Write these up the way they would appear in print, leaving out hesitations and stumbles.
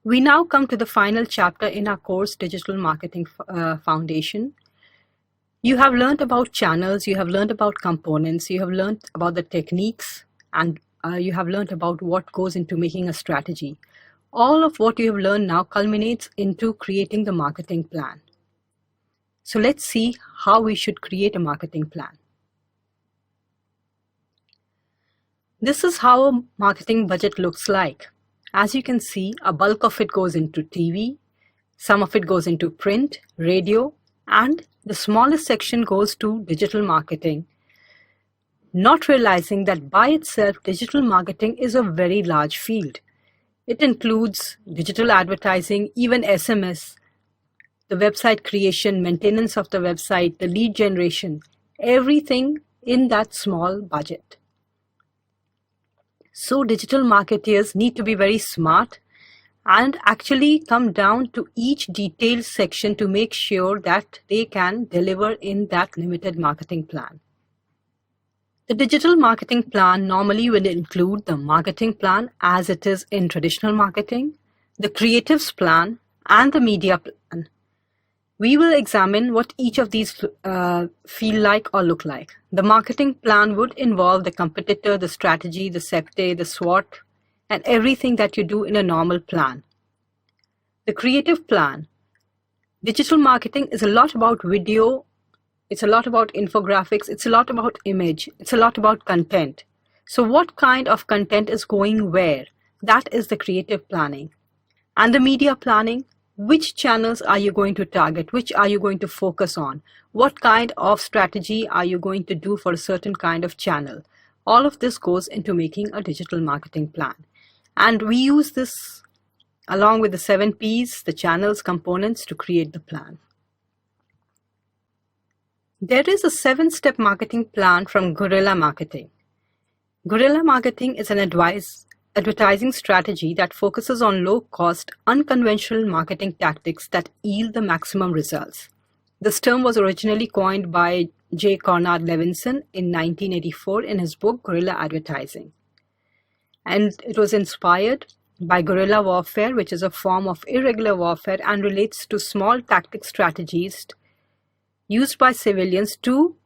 We now come to the final chapter in our course, Digital Marketing Foundation. You have learned about channels, you have learned about components, you have learned about the techniques, and you have learned about what goes into making a strategy. All of what you have learned now culminates into creating the marketing plan. So let's see how we should create a marketing plan. This is how a marketing budget looks like. As you can see, a bulk of it goes into TV, some of it goes into print, radio, and the smallest section goes to digital marketing, not realizing that by itself, digital marketing is a very large field. It includes digital advertising, even SMS, the website creation, maintenance of the website, the lead generation, everything in that small budget. So digital marketers need to be very smart and actually come down to each detailed section to make sure that they can deliver in that limited marketing plan. The digital marketing plan normally will include the marketing plan as it is in traditional marketing, the creatives plan, and the media plan. We will examine what each of these feel like or look like. The marketing plan would involve the competitor, the strategy, the CEPTE, the SWOT, and everything that you do in a normal plan. The creative plan. Digital marketing is a lot about video, it's a lot about infographics, it's a lot about image, it's a lot about content. So what kind of content is going where? That is the creative planning. And the media planning. Which channels are you going to target? Which are you going to focus on? What kind of strategy are you going to do for a certain kind of channel? All of this goes into making a digital marketing plan. And we use this along with the 7 Ps, the channels, components to create the plan. There is a 7-step marketing plan from Guerrilla Marketing. Guerrilla Marketing is an advertising strategy that focuses on low-cost, unconventional marketing tactics that yield the maximum results. This term was originally coined by J. Conrad Levinson in 1984 in his book Guerrilla Advertising. And it was inspired by guerrilla warfare, which is a form of irregular warfare and relates to small tactic strategies used by civilians to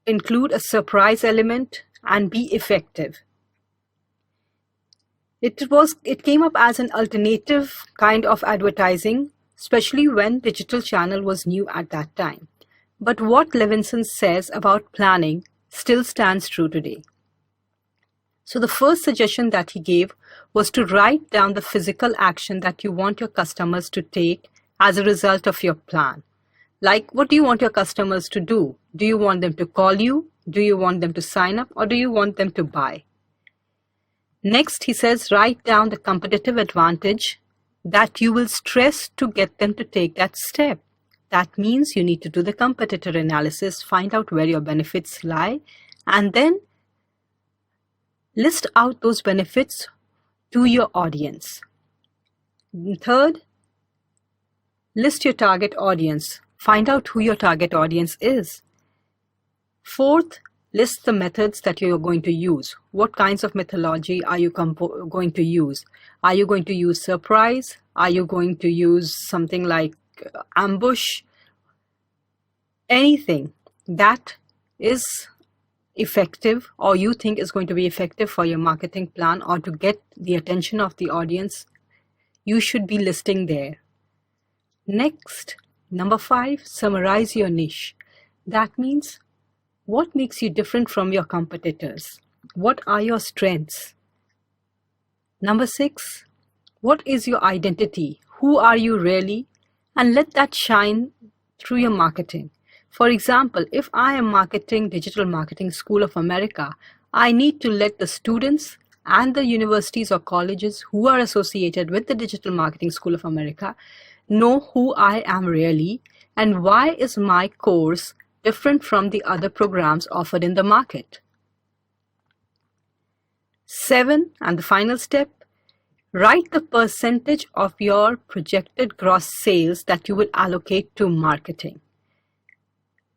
include a surprise element and be effective. It came up as an alternative kind of advertising, especially when digital channel was new at that time. But what Levinson says about planning still stands true today. So the first suggestion that he gave was to write down the physical action that you want your customers to take as a result of your plan. Like, what do you want your customers to do? Do you want them to call you? Do you want them to sign up? Or do you want them to buy? Next, he says, write down the competitive advantage that you will stress to get them to take that step. That means you need to do the competitor analysis, find out where your benefits lie, and then list out those benefits to your audience. Third, list your target audience. Find out who your target audience is. Fourth, list the methods that you're going to use. What kinds of methodology are you going to use? Are you going to use surprise? Are you going to use something like ambush? Anything that is effective or you think is going to be effective for your marketing plan or to get the attention of the audience, you should be listing there. Next, number 5, summarize your niche. That means what makes you different from your competitors? What are your strengths? Number 6, what is your identity? Who are you really? And let that shine through your marketing. For example, if I am marketing Digital Marketing School of America, I need to let the students and the universities or colleges who are associated with the Digital Marketing School of America know who I am really and why is my course different from the other programs offered in the market. 7, and the final step, write the percentage of your projected gross sales that you will allocate to marketing.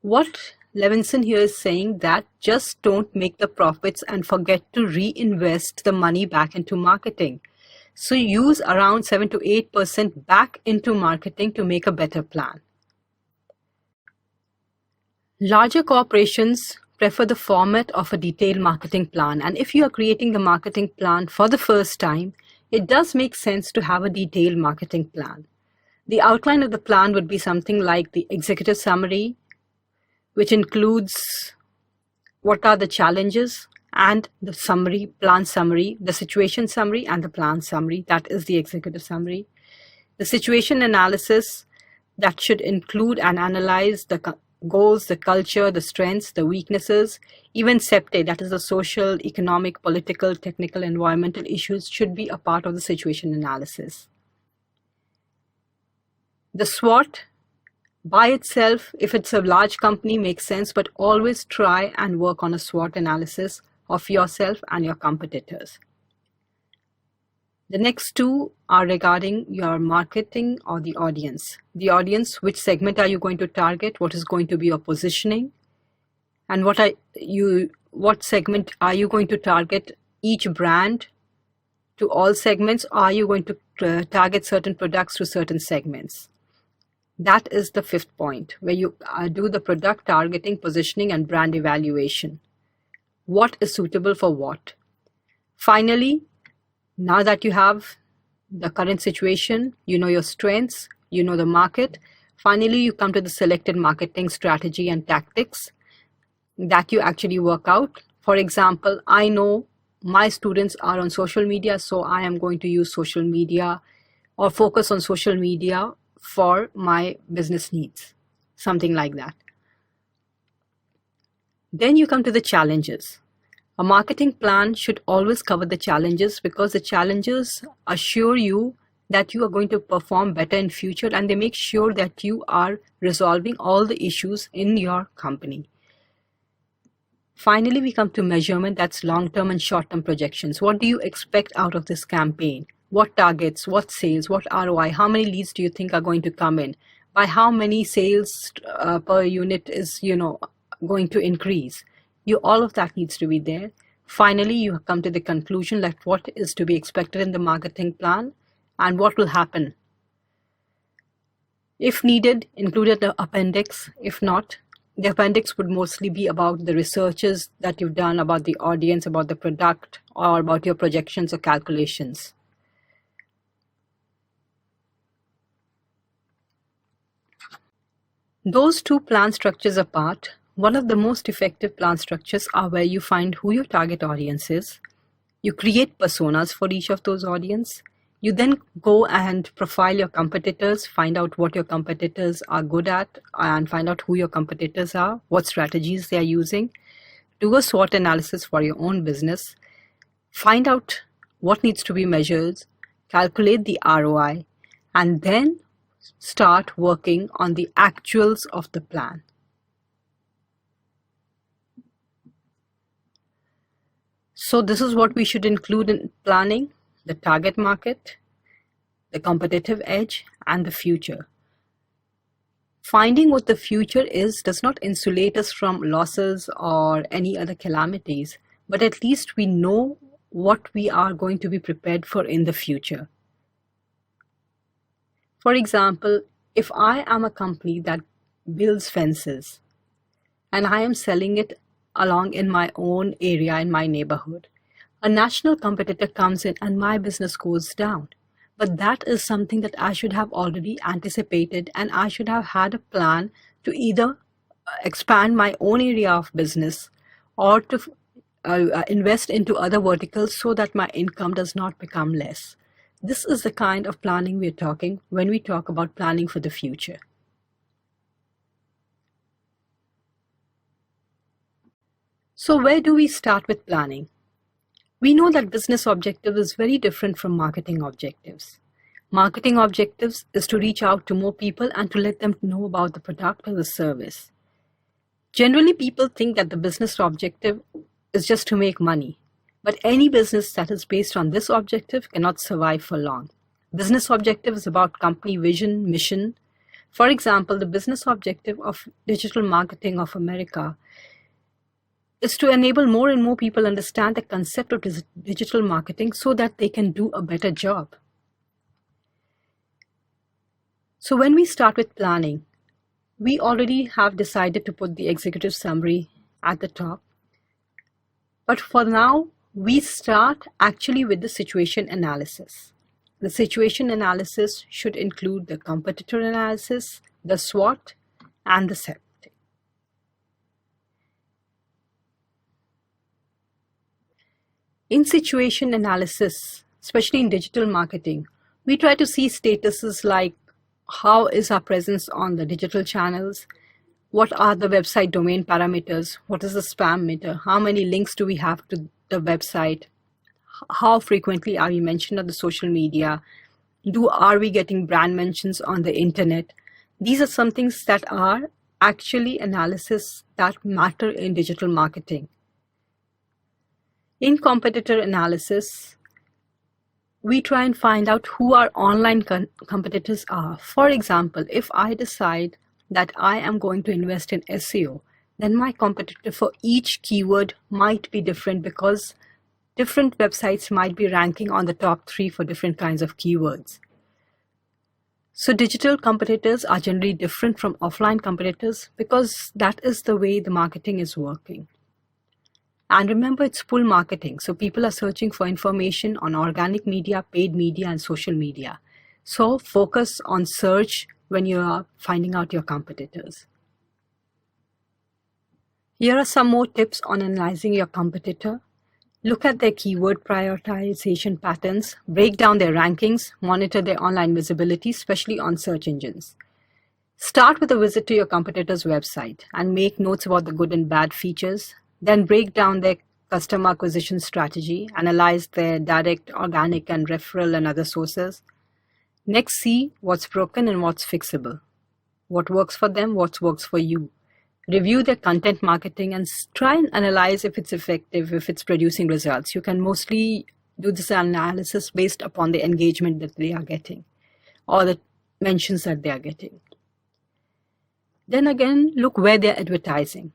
What Levinson here is saying that just don't make the profits and forget to reinvest the money back into marketing. So use around 7 to 8% back into marketing to make a better plan. Larger corporations prefer the format of a detailed marketing plan, and if you are creating the marketing plan for the first time, it does make sense to have a detailed marketing plan. The outline of the plan would be something like the executive summary, which includes what are the challenges, and the summary, plan summary, the situation summary and the plan summary. That is the executive summary. The situation analysis, that should include and analyze the goals, the culture, the strengths, the weaknesses, even SEPTE, that is the social, economic, political, technical, environmental issues, should be a part of the situation analysis. The SWOT by itself, if it's a large company, makes sense, but always try and work on a SWOT analysis of yourself and your competitors. The next two are regarding your marketing or the audience. The audience, which segment are you going to target? What is going to be your positioning? And what segment are you going to target each brand to all segments? Or are you going to target certain products to certain segments? That is the fifth point, where you do the product targeting, positioning, and brand evaluation. What is suitable for what? Finally, now that you have the current situation, you know your strengths, you know the market, finally you come to the selected marketing strategy and tactics that you actually work out. For example, I know my students are on social media, so I am going to use social media or focus on social media for my business needs, something like that. Then you come to the challenges. A marketing plan should always cover the challenges, because the challenges assure you that you are going to perform better in future, and they make sure that you are resolving all the issues in your company. Finally, we come to measurement. That's long-term and short-term projections. What do you expect out of this campaign? What targets, what sales, what ROI, how many leads do you think are going to come in? By how many sales per unit is going to increase? All of that needs to be there. Finally, you come to the conclusion that what is to be expected in the marketing plan and what will happen. If needed, include the appendix. If not, the appendix would mostly be about the researches that you've done about the audience, about the product, or about your projections or calculations. Those two plan structures apart, one of the most effective plan structures are where you find who your target audience is. You create personas for each of those audience. You then go and profile your competitors, find out what your competitors are good at, and find out who your competitors are, what strategies they are using. Do a SWOT analysis for your own business. Find out what needs to be measured, calculate the ROI, and then start working on the actuals of the plan. So this is what we should include in planning: the target market, the competitive edge, and the future. Finding what the future is does not insulate us from losses or any other calamities, but at least we know what we are going to be prepared for in the future. For example, if I am a company that builds fences and I am selling it along in my own area, in my neighborhood, a national competitor comes in and my business goes down. But that is something that I should have already anticipated, and I should have had a plan to either expand my own area of business or to invest into other verticals so that my income does not become less. This is the kind of planning we're talking when we talk about planning for the future. So where do we start with planning? We know that business objective is very different from marketing objectives. Marketing objectives is to reach out to more people and to let them know about the product or the service. Generally, people think that the business objective is just to make money. But any business that is based on this objective cannot survive for long. Business objective is about company vision, mission, For example, the business objective of digital marketing of America is to enable more and more people understand the concept of digital marketing so that they can do a better job. So when we start with planning, we already have decided to put the executive summary at the top. But for now, we start actually with the situation analysis. The situation analysis should include the competitor analysis, the SWOT, and the setting. In situation analysis, especially in digital marketing, we try to see statuses like how is our presence on the digital channels, what are the website domain parameters, what is the spam meter, how many links do we have to the website, how frequently are we mentioned on the social media, are we getting brand mentions on the internet. These are some things that are actually analysis that matter in digital marketing. In competitor analysis, we try and find out who our online competitors are. For example, if I decide that I am going to invest in SEO, then my competitor for each keyword might be different because different websites might be ranking on the top 3 for different kinds of keywords. So digital competitors are generally different from offline competitors because that is the way the marketing is working. And remember, it's pull marketing. So people are searching for information on organic media, paid media, and social media. So focus on search when you are finding out your competitors. Here are some more tips on analyzing your competitor. Look at their keyword prioritization patterns, break down their rankings, monitor their online visibility, especially on search engines. Start with a visit to your competitor's website and make notes about the good and bad features. Then break down their customer acquisition strategy, analyze their direct, organic, and referral and other sources. Next, see what's broken and what's fixable. What works for them, what works for you. Review their content marketing and try and analyze if it's effective, if it's producing results. You can mostly do this analysis based upon the engagement that they are getting or the mentions that they are getting. Then again, look where they're advertising.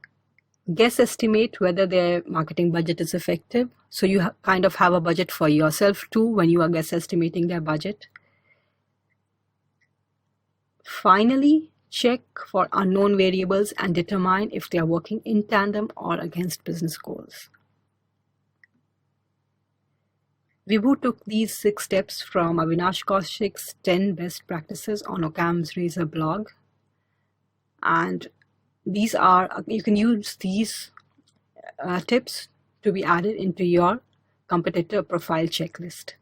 Guess estimate whether their marketing budget is effective. So you kind of have a budget for yourself too when you are guess estimating their budget. Finally, check for unknown variables and determine if they are working in tandem or against business goals. Vibhu took these 6 steps from Avinash Kaushik's 10 best practices on Occam's Razor blog. And these are, you can use these tips to be added into your competitor profile checklist.